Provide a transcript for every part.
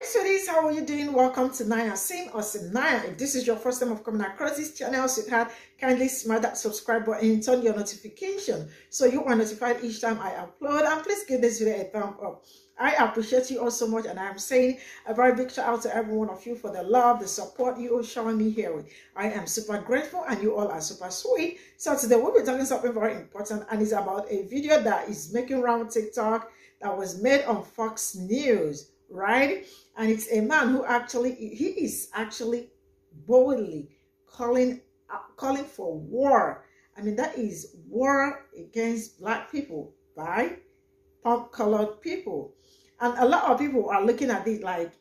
Sweeties, how are you doing? Welcome to Naya Sim or Cimnanya. If this is your first time of coming across this channel, sweetheart, kindly smash that subscribe button and turn your notification so you are notified each time I upload. And please give this video a thumb up. I appreciate you all so much, and I am saying a very big shout out to every one of you for the love, the support you all showing me here. I am super grateful, and you all are super sweet. So today we'll be talking something very important, and it's about a video that is making round TikTok that was made on Fox News, right? And it's a man who he is actually boldly calling for war. I mean, that is war against black people by colored people. And a lot of people are looking at it like,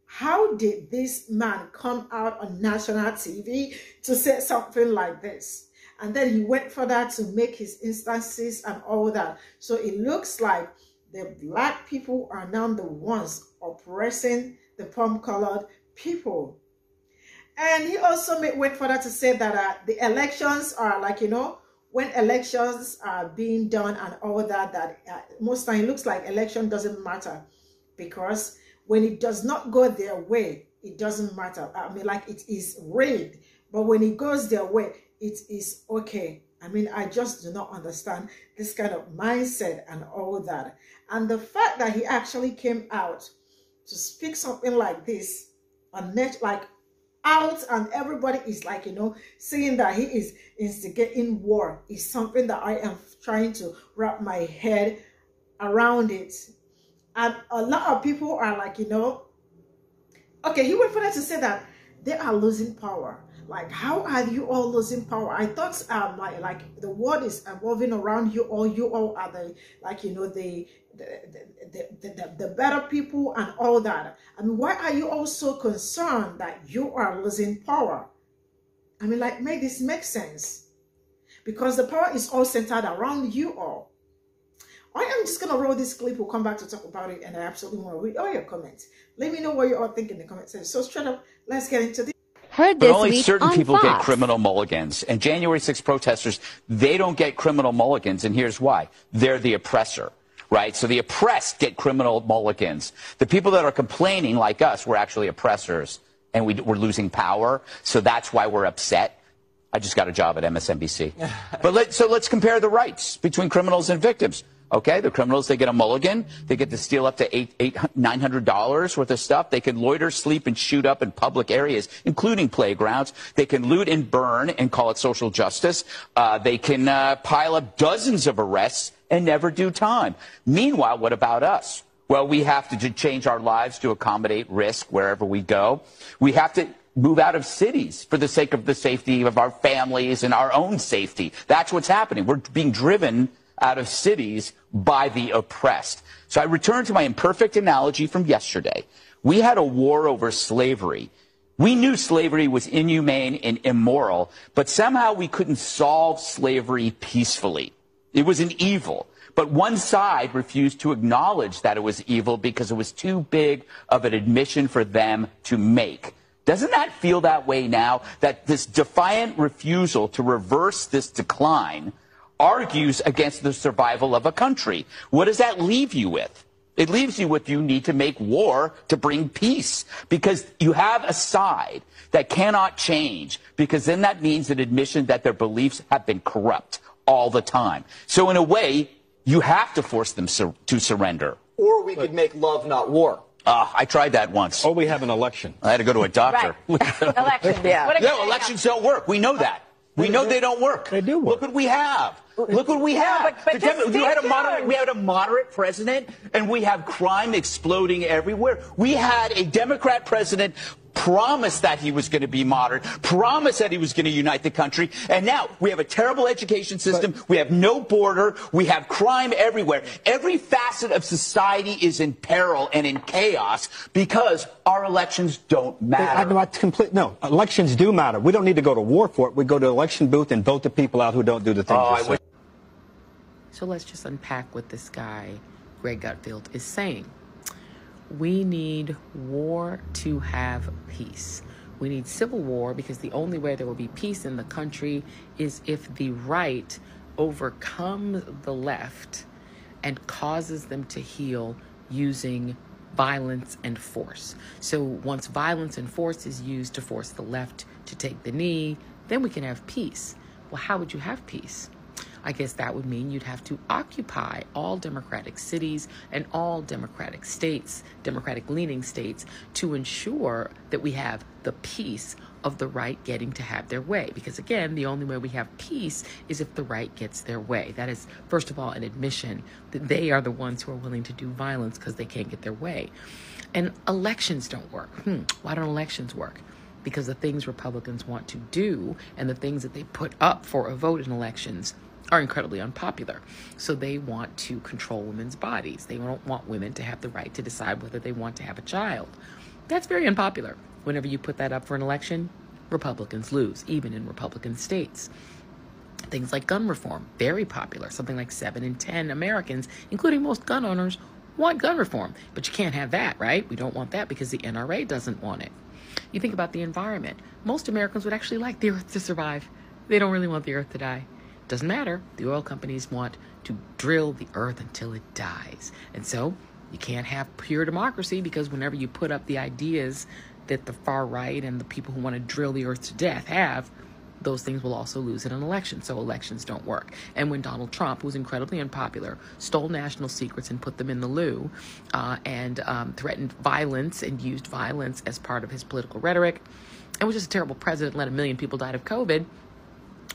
how did this man come out on national TV to say something like this? And then he went further to make his instances and all that. So it looks like the black people are now the ones oppressing the palm-colored people. And he also went further to say that the elections are like, when elections are being done and all that, most time it looks like election doesn't matter, because when it does not go their way, it doesn't matter. I mean, like, it is rigged, but when it goes their way, it is okay. I mean, I just do not understand this kind of mindset and all that. And the fact that he actually came out to speak something like this on net, like out, and everybody is like, saying that he is instigating war, is something that I am trying to wrap my head around it. And a lot of people are like, okay, he went further to say that they are losing power. Like, how are you all losing power? I thought like the world is evolving around you all. You all are the, like, the better people and all that. I mean, why are you all so concerned that you are losing power? I mean, like, make this make sense, because the power is all centered around you all. I am just gonna roll this clip. We'll come back to talk about it, and I absolutely want to read all your comments. Let me know what you all think in the comment section. So straight up, let's get into this. But only certain people get criminal mulligans. And January 6 protesters, they don't get criminal mulligans, and here's why. They're the oppressor, right? So the oppressed get criminal mulligans. The people that are complaining, like us, we're actually oppressors, and we're losing power, so that's why we're upset. I just got a job at MSNBC. But let's compare the rights between criminals and victims. Okay, the criminals, they get a mulligan. They get to steal up to $900 worth of stuff. They can loiter, sleep, and shoot up in public areas, including playgrounds. They can loot and burn and call it social justice. They can pile up dozens of arrests and never do time. Meanwhile, what about us? Well, we have to change our lives to accommodate risk wherever we go. We have to move out of cities for the sake of the safety of our families and our own safety. That's what's happening. We're being driven out of cities by the oppressed. So I return to my imperfect analogy from yesterday. We had a war over slavery. We knew slavery was inhumane and immoral, but somehow we couldn't solve slavery peacefully. It was an evil. But one side refused to acknowledge that it was evil because it was too big of an admission for them to make. Doesn't that feel that way now? That this defiant refusal to reverse this decline argues against the survival of a country. What does that leave you with? It leaves you with, you need to make war to bring peace, because you have a side that cannot change, because then that means an admission that their beliefs have been corrupt all the time. So in a way, you have to force them to surrender. Or we could make love, not war. I tried that once. Or we have an election. I had to go to a doctor. Right. Election, yeah. No, elections don't work. We know that. We know they don't work. They do work. Look what we have. Look what we have. We had a moderate president, and we have crime exploding everywhere. We had a Democrat president promise that he was going to be moderate, promise that he was going to unite the country, and now we have a terrible education system, we have no border, we have crime everywhere. Every facet of society is in peril and in chaos because our elections don't matter. No, elections do matter. We don't need to go to war for it. We go to the election booth and vote the people out who don't do the things. So let's just unpack what this guy, Greg Gutfeld, is saying. We need war to have peace. We need civil war because the only way there will be peace in the country is if the right overcomes the left and causes them to heal using violence and force. So once violence and force is used to force the left to take the knee, then we can have peace. Well, how would you have peace? I guess that would mean you'd have to occupy all democratic cities and all democratic states, democratic-leaning states, to ensure that we have the peace of the right getting to have their way. Because again, the only way we have peace is if the right gets their way. That is, first of all, an admission that they are the ones who are willing to do violence because they can't get their way. And elections don't work. Why don't elections work? Because the things Republicans want to do and the things that they put up for a vote in elections are incredibly unpopular. So they want to control women's bodies. They don't want women to have the right to decide whether they want to have a child. That's very unpopular. Whenever you put that up for an election, Republicans lose, even in Republican states. Things like gun reform, very popular. Something like 7 in 10 Americans, including most gun owners, want gun reform. But you can't have that, right? We don't want that because the NRA doesn't want it. You think about the environment. Most Americans would actually like the earth to survive. They don't really want the earth to die. Doesn't matter. The oil companies want to drill the earth until it dies. And so you can't have pure democracy because whenever you put up the ideas that the far right and the people who want to drill the earth to death have, those things will also lose in an election. So elections don't work. And when Donald Trump, who was incredibly unpopular, stole national secrets and put them in the loo and threatened violence and used violence as part of his political rhetoric, and was just a terrible president, let 1 million people die of COVID,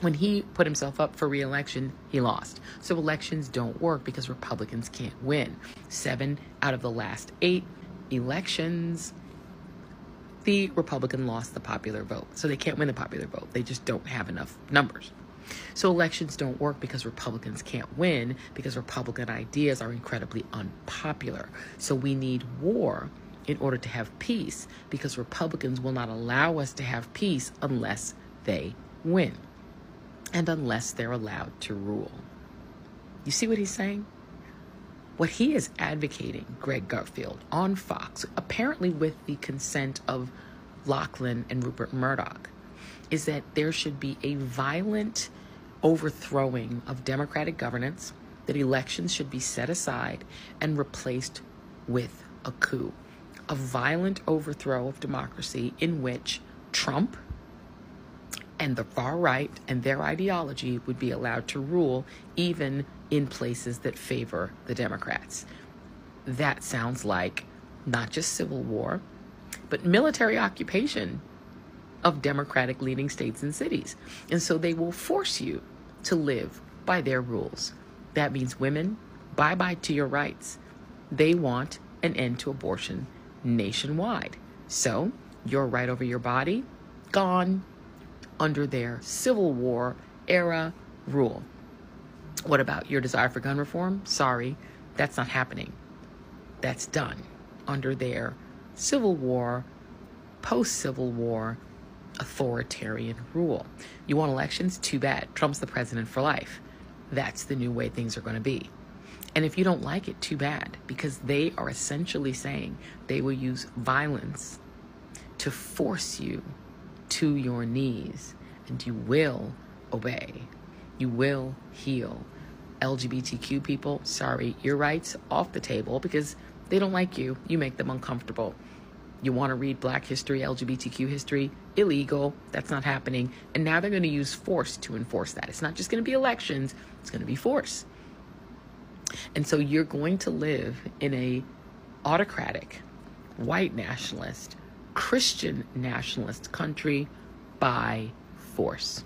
when he put himself up for re-election, he lost. So elections don't work because Republicans can't win. 7 out of the last 8 elections, the Republican lost the popular vote. So they can't win the popular vote. They just don't have enough numbers. So elections don't work because Republicans can't win, because Republican ideas are incredibly unpopular. So we need war in order to have peace, because Republicans will not allow us to have peace unless they win. And unless they're allowed to rule. You see what he's saying? What he is advocating, Greg Gutfeld, on Fox, apparently with the consent of Lachlan and Rupert Murdoch, is that there should be a violent overthrowing of democratic governance, that elections should be set aside and replaced with a coup. A violent overthrow of democracy in which Trump and the far right and their ideology would be allowed to rule even in places that favor the Democrats. That sounds like not just civil war, but military occupation of democratic leading states and cities. And so they will force you to live by their rules. That means women, bye-bye to your rights. They want an end to abortion nationwide. So your right over your body, gone, under their Civil War era rule. What about your desire for gun reform? Sorry, that's not happening. That's done under their Civil War, post-Civil War authoritarian rule. You want elections? Too bad. Trump's the president for life. That's the new way things are going to be. And if you don't like it, too bad, because they are essentially saying they will use violence to force you to your knees, and you will obey. You will heal. LGBTQ people, sorry, your rights off the table because they don't like you. You make them uncomfortable. You want to read Black history, LGBTQ history, illegal. That's not happening. And now they're going to use force to enforce that. It's not just going to be elections. It's going to be force. And so you're going to live in a autocratic, white nationalist, Christian nationalist country by force.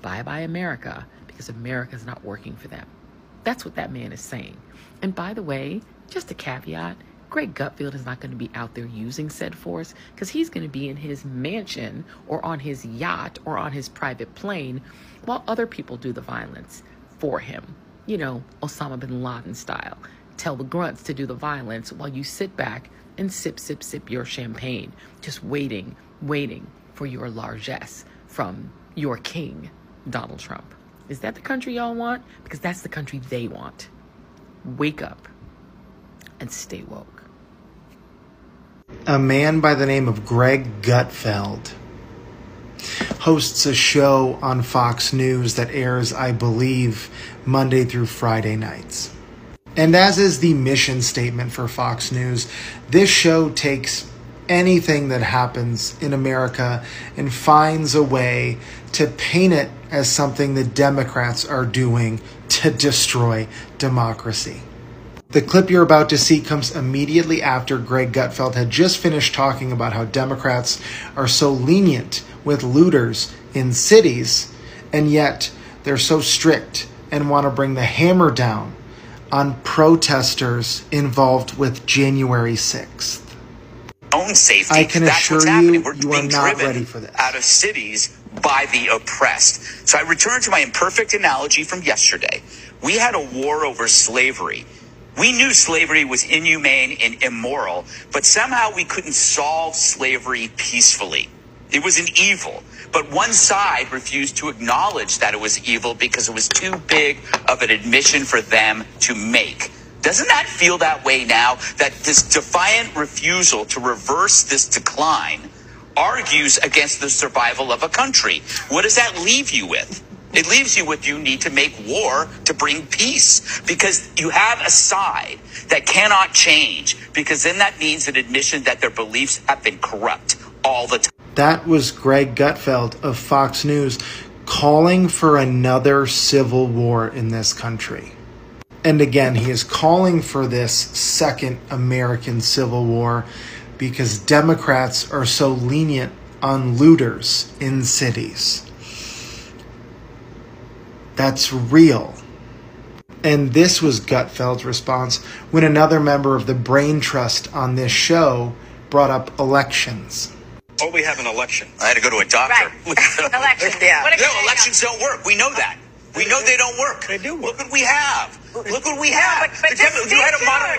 Bye-bye America, because America's not working for them. That's what that man is saying. And by the way, just a caveat, Greg Gutfeld is not going to be out there using said force because he's going to be in his mansion or on his yacht or on his private plane while other people do the violence for him. You know, Osama bin Laden style. Tell the grunts to do the violence while you sit back and sip your champagne, just waiting for your largesse from your king, Donald Trump. Is that the country y'all want? Because that's the country they want. Wake up and stay woke. A man by the name of Greg Gutfeld hosts a show on Fox News that airs, I believe, Monday through Friday nights. And as is the mission statement for Fox News, this show takes anything that happens in America and finds a way to paint it as something the Democrats are doing to destroy democracy. The clip you're about to see comes immediately after Greg Gutfeld had just finished talking about how Democrats are so lenient with looters in cities, and yet they're so strict and want to bring the hammer down on protesters involved with January 6th. Own safety. I can assure you, you are not ready for this. Out of cities by the oppressed. So I return to my imperfect analogy from yesterday. We had a war over slavery. We knew slavery was inhumane and immoral, but somehow we couldn't solve slavery peacefully. It was an evil, but one side refused to acknowledge that it was evil because it was too big of an admission for them to make. Doesn't that feel that way now? That this defiant refusal to reverse this decline argues against the survival of a country. What does that leave you with? It leaves you with you need to make war to bring peace, because you have a side that cannot change, because then that means an admission that their beliefs have been corrupt all the time. That was Greg Gutfeld of Fox News calling for another civil war in this country. And again, he is calling for this second American Civil War because Democrats are so lenient on looters in cities. That's real. And this was Gutfeld's response when another member of the Brain Trust on this show brought up elections. Oh, we have an election. I had to go to a doctor. Right. Elections. Yeah. No, elections don't work. We know that. We know they don't work. They do work. Look what we have. Look what we have. But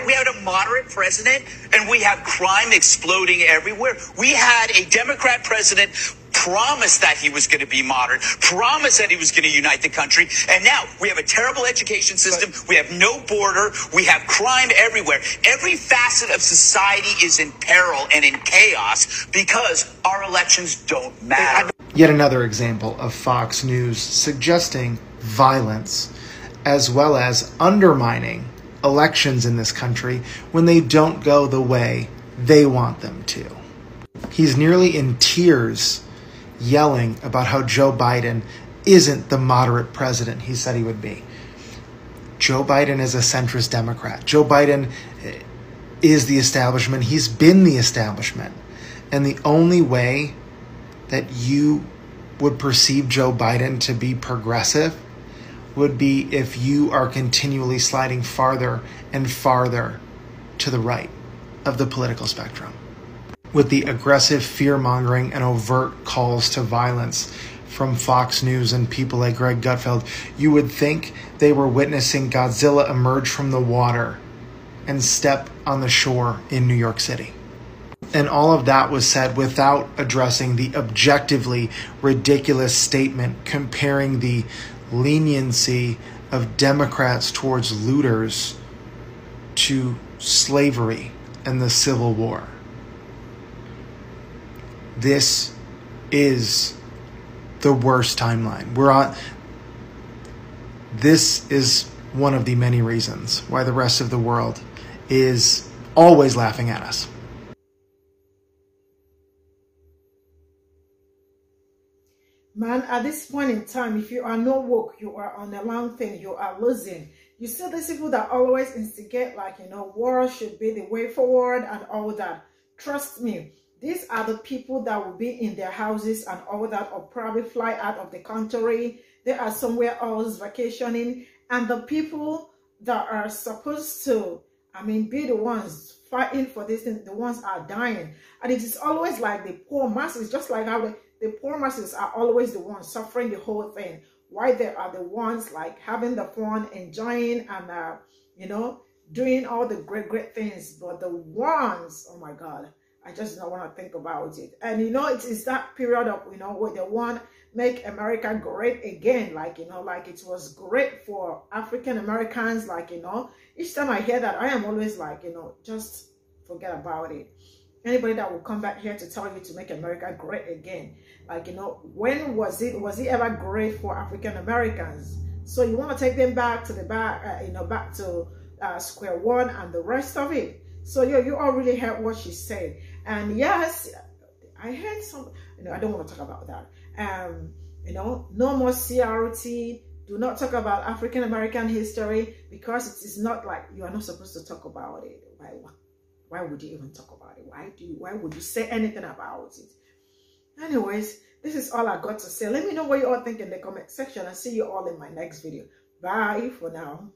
we had a moderate president, and we have crime exploding everywhere. We had a Democrat president promise that he was going to be moderate, promise that he was going to unite the country, and now we have a terrible education system, we have no border, we have crime everywhere. Every facet of society is in peril and in chaos because our elections don't matter. Yet another example of Fox News suggesting violence as well as undermining elections in this country when they don't go the way they want them to. He's nearly in tears yelling about how Joe Biden isn't the moderate president he said he would be. Joe Biden is a centrist Democrat. Joe Biden is the establishment. He's been the establishment. And the only way that you would perceive Joe Biden to be progressive would be if you are continually sliding farther and farther to the right of the political spectrum. With the aggressive fear-mongering and overt calls to violence from Fox News and people like Greg Gutfeld, you would think they were witnessing Godzilla emerge from the water and step on the shore in New York City. And all of that was said without addressing the objectively ridiculous statement comparing the leniency of Democrats towards looters to slavery and the Civil War. This is the worst timeline. This is one of the many reasons why the rest of the world is always laughing at us. Man, at this point in time, if you are not woke, you are on a long thing, you are losing. You see these people that always instigate, like, war should be the way forward and all that. Trust me, these are the people that will be in their houses and all that, or probably fly out of the country. They are somewhere else vacationing. And the people that are supposed to, be the ones fighting for this thing, the ones are dying. And it is always like the poor masses, just like how the poor masses are always the ones suffering the whole thing. Why they are the ones like having the fun, enjoying, and, doing all the great things. But the ones, oh my God, I just don't want to think about it. And, it is that period of, where they want make America great again. Like, like it was great for African Americans. Like, each time I hear that, I am always like, just forget about it. Anybody that will come back here to tell you to make America great again. Like, when was it ever great for African Americans? So you want to take them back to the back to square one and the rest of it. So you all really heard what she said. And yes, I heard some, I don't want to talk about that. No more CRT. Do not talk about African American history, because it is not like you are not supposed to talk about it. Why would you even talk about it? Why would you say anything about it? Anyways, this is all I got to say. Let me know what you all think in the comment section, and see you all in my next video. Bye for now.